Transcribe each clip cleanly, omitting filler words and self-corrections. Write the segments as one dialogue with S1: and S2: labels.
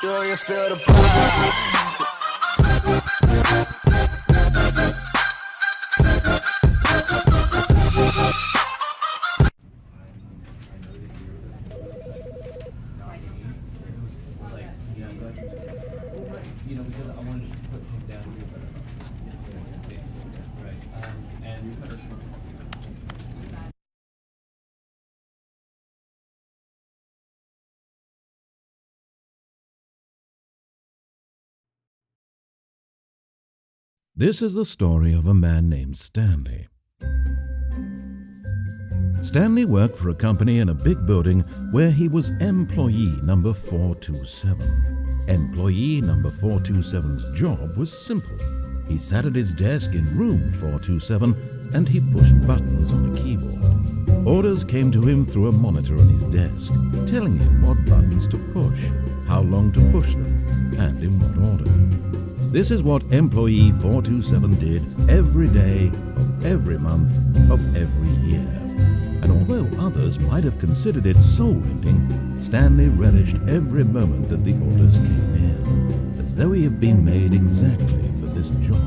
S1: Do you feel the pulse?
S2: Because I wanted to put him down here, basically, right? And
S3: This is the story of a man named Stanley. Stanley worked for a company in a big building where he was employee number 427. Employee number 427's job was simple. He sat at his desk in room 427 and he pushed buttons on a keyboard. Orders came to him through a monitor on his desk, telling him what buttons to push, how long to push them, and in what order. This is what employee 427 did every day of every month of every year. And although others might have considered it soul-ending, Stanley relished every moment that the orders came in, as though he had been made exactly for this job.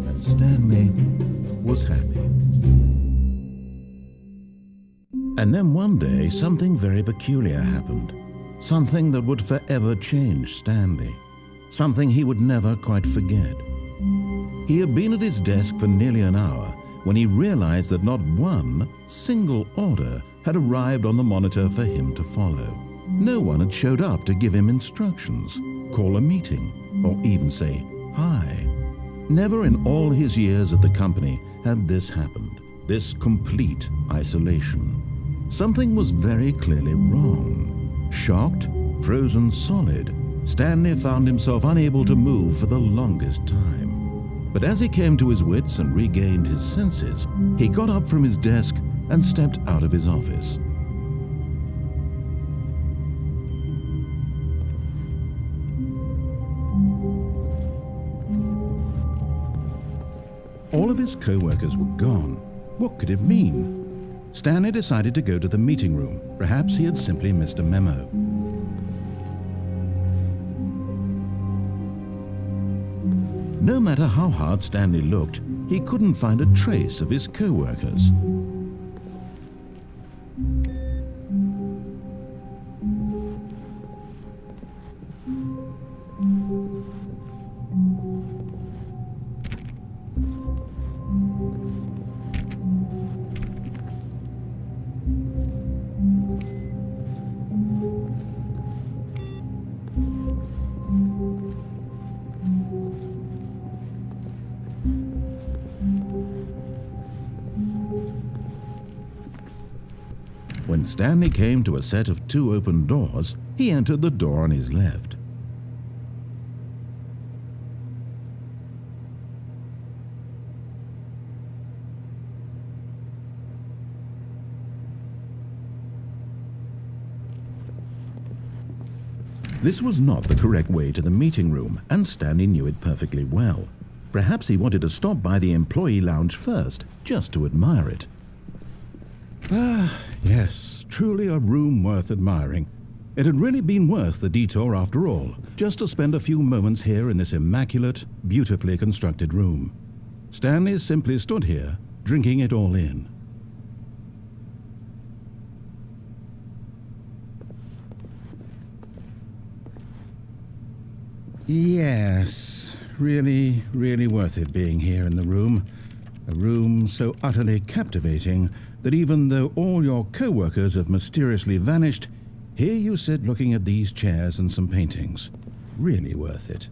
S3: And Stanley was happy. And then one day, something very peculiar happened. Something that would forever change Stanley. Something he would never quite forget. He had been at his desk for nearly an hour when he realized that not one single order had arrived on the monitor for him to follow. No one had showed up to give him instructions, call a meeting, or even say hi. Never in all his years at the company had this happened, this complete isolation. Something was very clearly wrong. Shocked, frozen solid, Stanley found himself unable to move for the longest time. But as he came to his wits and regained his senses, he got up from his desk and stepped out of his office. All of his co-workers were gone. What could it mean? Stanley decided to go to the meeting room. Perhaps he had simply missed a memo. No matter how hard Stanley looked, he couldn't find a trace of his co-workers. When Stanley came to a set of 2 open doors, he entered the door on his left. This was not the correct way to the meeting room, and Stanley knew it perfectly well. Perhaps he wanted to stop by the employee lounge first, just to admire it. Ah, yes, truly a room worth admiring. It had really been worth the detour after all, just to spend a few moments here in this immaculate, beautifully constructed room. Stanley simply stood here, drinking it all in. Yes, really, really worth it being here in the room. A room so utterly captivating that even though all your co-workers have mysteriously vanished, here you sit looking at these chairs and some paintings. Really worth it.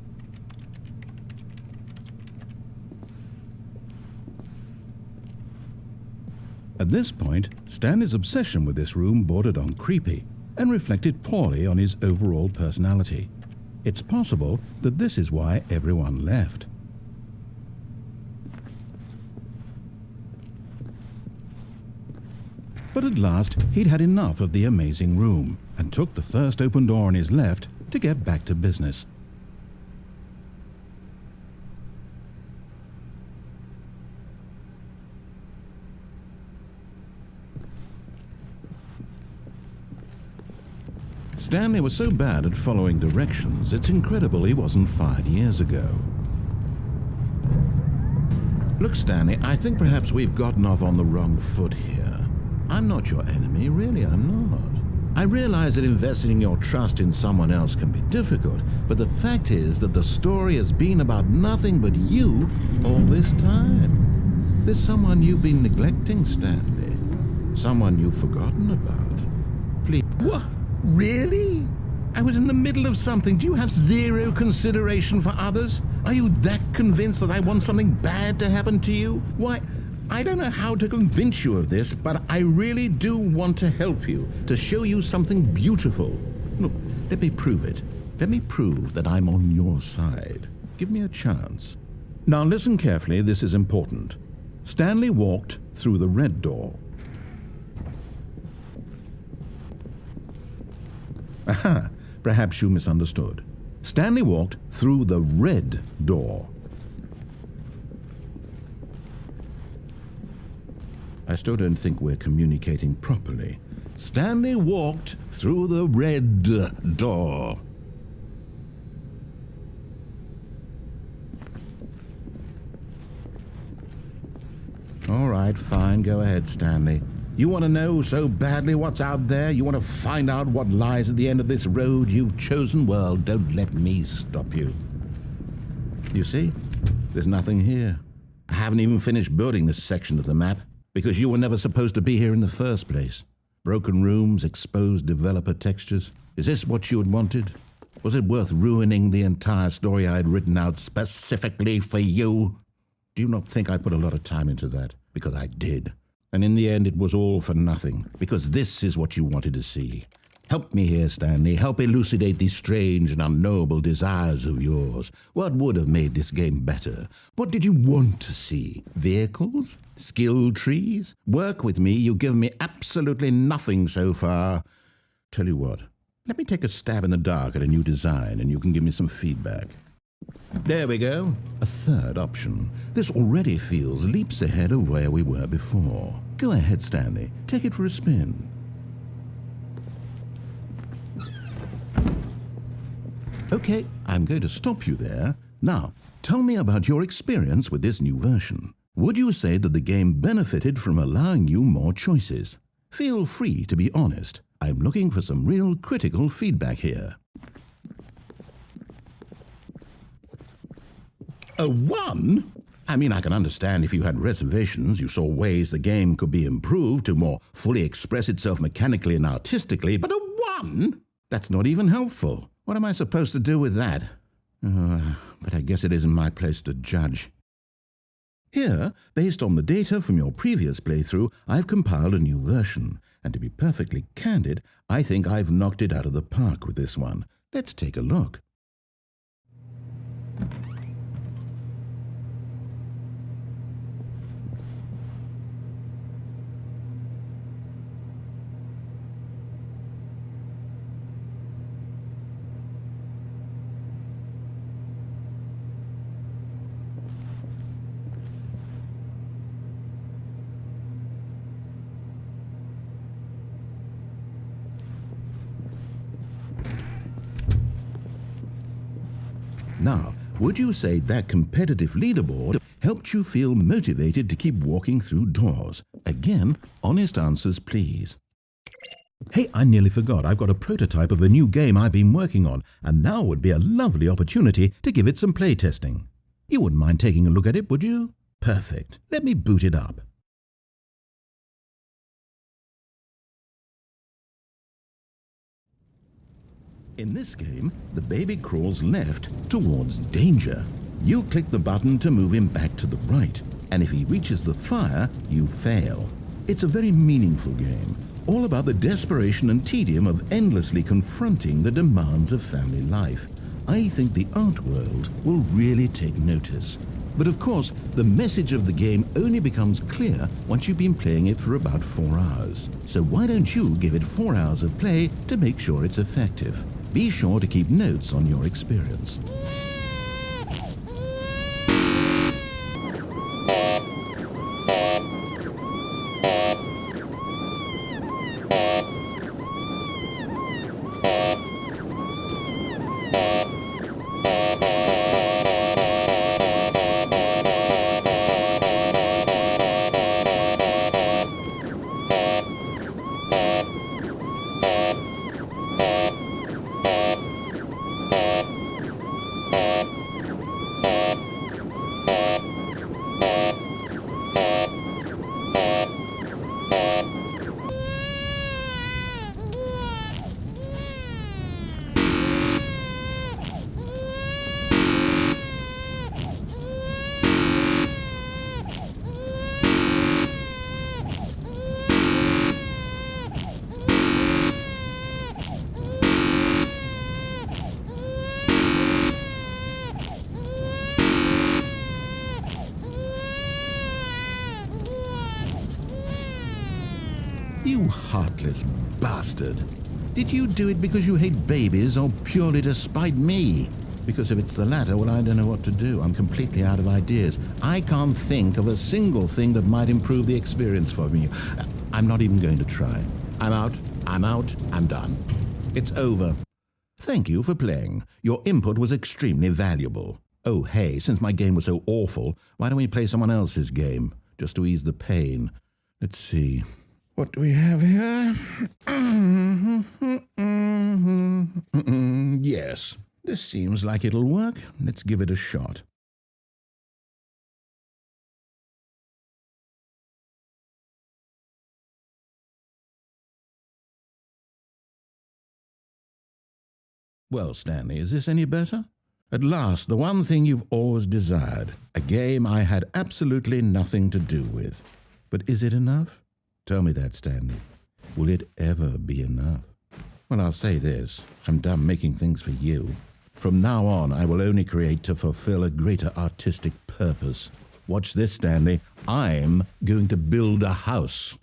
S3: At this point, Stanley's obsession with this room bordered on creepy and reflected poorly on his overall personality. It's possible that this is why everyone left. But at last, he'd had enough of the amazing room and took the first open door on his left to get back to business. Stanley was so bad at following directions, it's incredible he wasn't fired years ago. Look, Stanley, I think perhaps we've gotten off on the wrong foot here. I'm not your enemy, really, I'm not. I realize that investing your trust in someone else can be difficult, but the fact is that the story has been about nothing but you all this time. There's someone you've been neglecting, Stanley. Someone you've forgotten about. Please. What? Really? I was in the middle of something. Do you have zero consideration for others? Are you that convinced that I want something bad to happen to you? Why, I don't know how to convince you of this, but I really do want to help you, to show you something beautiful. Look, let me prove it. Let me prove that I'm on your side. Give me a chance. Now listen carefully, this is important. Stanley walked through the red door. Aha, perhaps you misunderstood. Stanley walked through the red door. I still don't think we're communicating properly. Stanley walked through the red door. All right, fine, go ahead, Stanley. You want to know so badly what's out there? You want to find out what lies at the end of this road you've chosen? Well, don't let me stop you. You see? There's nothing here. I haven't even finished building this section of the map, because you were never supposed to be here in the first place. Broken rooms, exposed developer textures. Is this what you had wanted? Was it worth ruining the entire story I had written out specifically for you? Do you not think I put a lot of time into that? Because I did. And in the end, it was all for nothing, because this is what you wanted to see. Help me here, Stanley. Help elucidate these strange and unknowable desires of yours. What would have made this game better? What did you want to see? Vehicles? Skill trees? Work with me. You've given me absolutely nothing so far. Tell you what, let me take a stab in the dark at a new design, and you can give me some feedback. There we go. A third option. This already feels leaps ahead of where we were before. Go ahead, Stanley. Take it for a spin. Okay, I'm going to stop you there. Now, tell me about your experience with this new version. Would you say that the game benefited from allowing you more choices? Feel free to be honest. I'm looking for some real critical feedback here. A 1? I mean, I can understand if you had reservations, you saw ways the game could be improved to more fully express itself mechanically and artistically, but a 1? That's not even helpful. What am I supposed to do with that? But I guess it isn't my place to judge. Here, based on the data from your previous playthrough, I've compiled a new version, and to be perfectly candid, I think I've knocked it out of the park with this one. Let's take a look. Now, would you say that competitive leaderboard helped you feel motivated to keep walking through doors? Again, honest answers, please. Hey, I nearly forgot. I've got a prototype of a new game I've been working on, and now would be a lovely opportunity to give it some playtesting. You wouldn't mind taking a look at it, would you? Perfect. Let me boot it up. In this game, the baby crawls left towards danger. You click the button to move him back to the right, and if he reaches the fire, you fail. It's a very meaningful game, all about the desperation and tedium of endlessly confronting the demands of family life. I think the art world will really take notice. But of course, the message of the game only becomes clear once you've been playing it for about 4 hours. So why don't you give it 4 hours of play to make sure it's effective? Be sure to keep notes on your experience. You heartless bastard. Did you do it because you hate babies or purely to spite me? Because if it's the latter, well, I don't know what to do. I'm completely out of ideas. I can't think of a single thing that might improve the experience for me. I'm not even going to try. I'm out, I'm done. It's over. Thank you for playing. Your input was extremely valuable. Oh, hey, since my game was so awful, why don't we play someone else's game, just to ease the pain? Let's see. What do we have here? Yes, this seems like it'll work. Let's give it a shot. Well, Stanley, is this any better? At last, the one thing you've always desired. A game I had absolutely nothing to do with. But is it enough? Tell me that, Stanley. Will it ever be enough? Well, I'll say this. I'm done making things for you. From now on, I will only create to fulfill a greater artistic purpose. Watch this, Stanley. I'm going to build a house.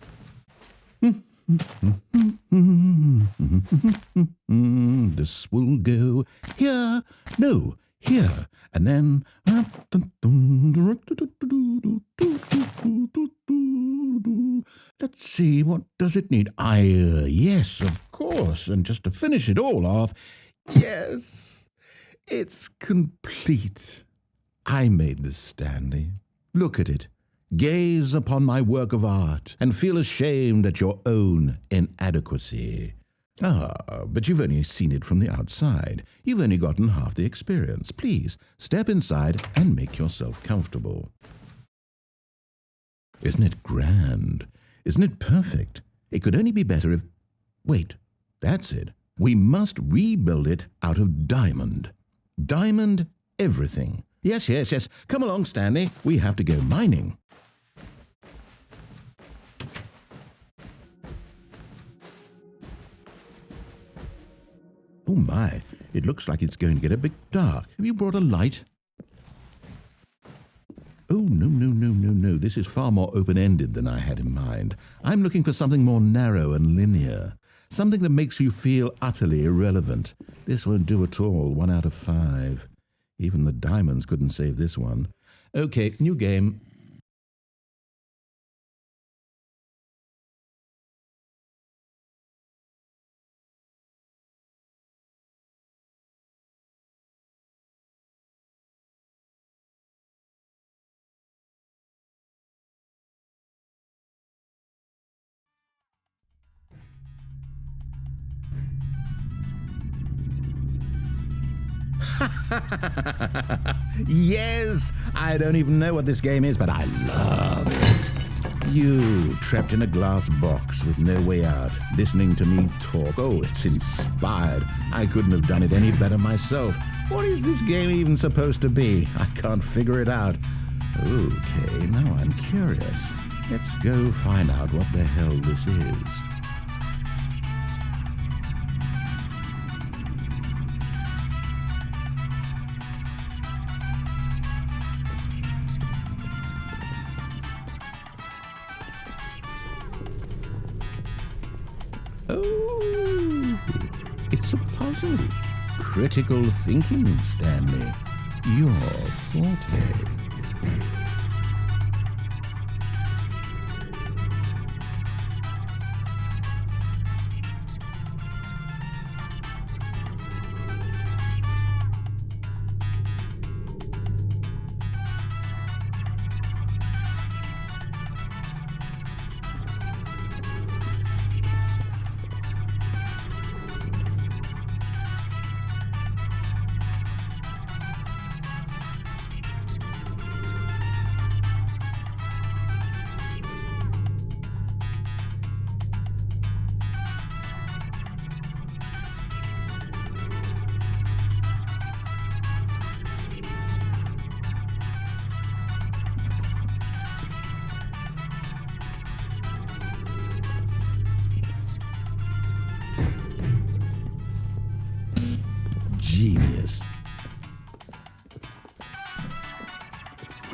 S3: This will go here, no, here, and then let's see, what does it need? Yes, of course, and just to finish it all off, yes, it's complete. I made this, Stanley. Look at it. Gaze upon my work of art and feel ashamed at your own inadequacy. Ah, but you've only seen it from the outside. You've only gotten half the experience. Please, step inside and make yourself comfortable. Isn't it grand? Isn't it perfect? It could only be better if... Wait, that's it. We must rebuild it out of diamond. Diamond everything. Yes. Come along, Stanley. We have to go mining. Oh my, it looks like it's going to get a bit dark. Have you brought a light? Oh, no. This is far more open-ended than I had in mind. I'm looking for something more narrow and linear. Something that makes you feel utterly irrelevant. This won't do at all. 1 out of 5. Even the diamonds couldn't save this one. Okay, new game. Yes! I don't even know what this game is, but I love it. You, trapped in a glass box with no way out, listening to me talk. Oh, it's inspired. I couldn't have done it any better myself. What is this game even supposed to be? I can't figure it out. Okay, now I'm curious. Let's go find out what the hell this is. Oh, it's a puzzle. Critical thinking, Stanley. Your forte. Genius.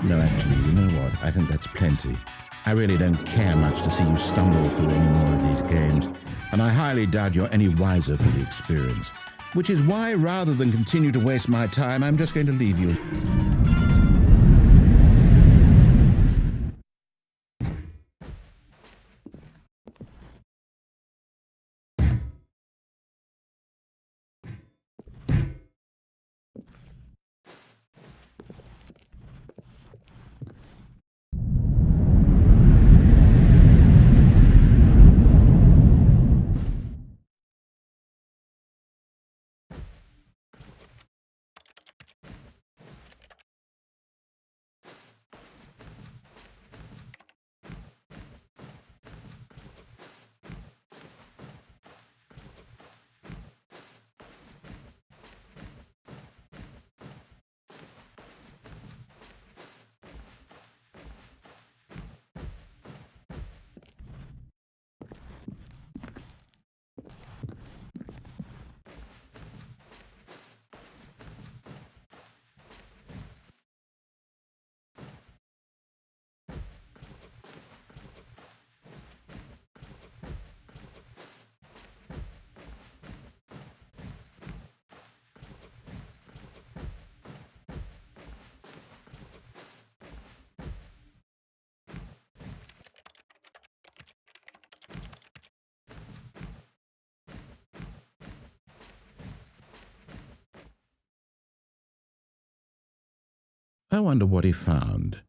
S3: No, actually, you know what? I think that's plenty. I really don't care much to see you stumble through any more of these games, and I highly doubt you're any wiser for the experience. Which is why, rather than continue to waste my time, I'm just going to leave you. I wonder what he found.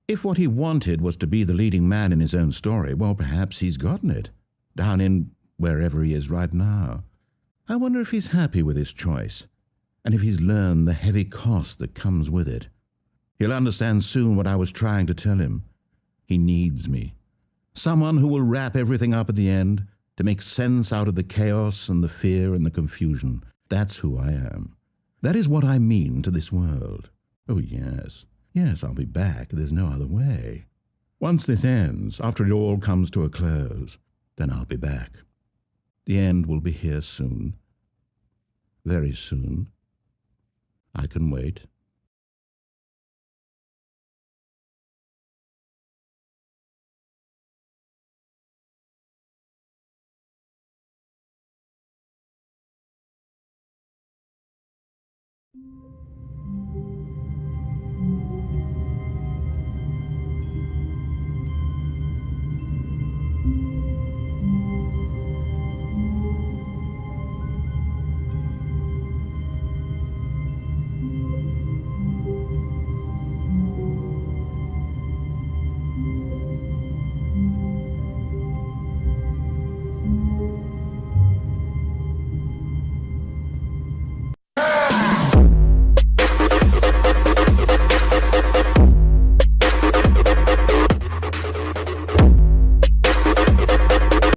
S3: If what he wanted was to be the leading man in his own story, well, perhaps he's gotten it, down in wherever he is right now. I wonder if he's happy with his choice, and if he's learned the heavy cost that comes with it. He'll understand soon what I was trying to tell him. He needs me. Someone who will wrap everything up at the end, to make sense out of the chaos and the fear and the confusion. That's who I am. That is what I mean to this world. Oh, yes. Yes, I'll be back. There's no other way. Once this ends, after it all comes to a close, then I'll be back. The end will be here soon. Very soon. I can wait.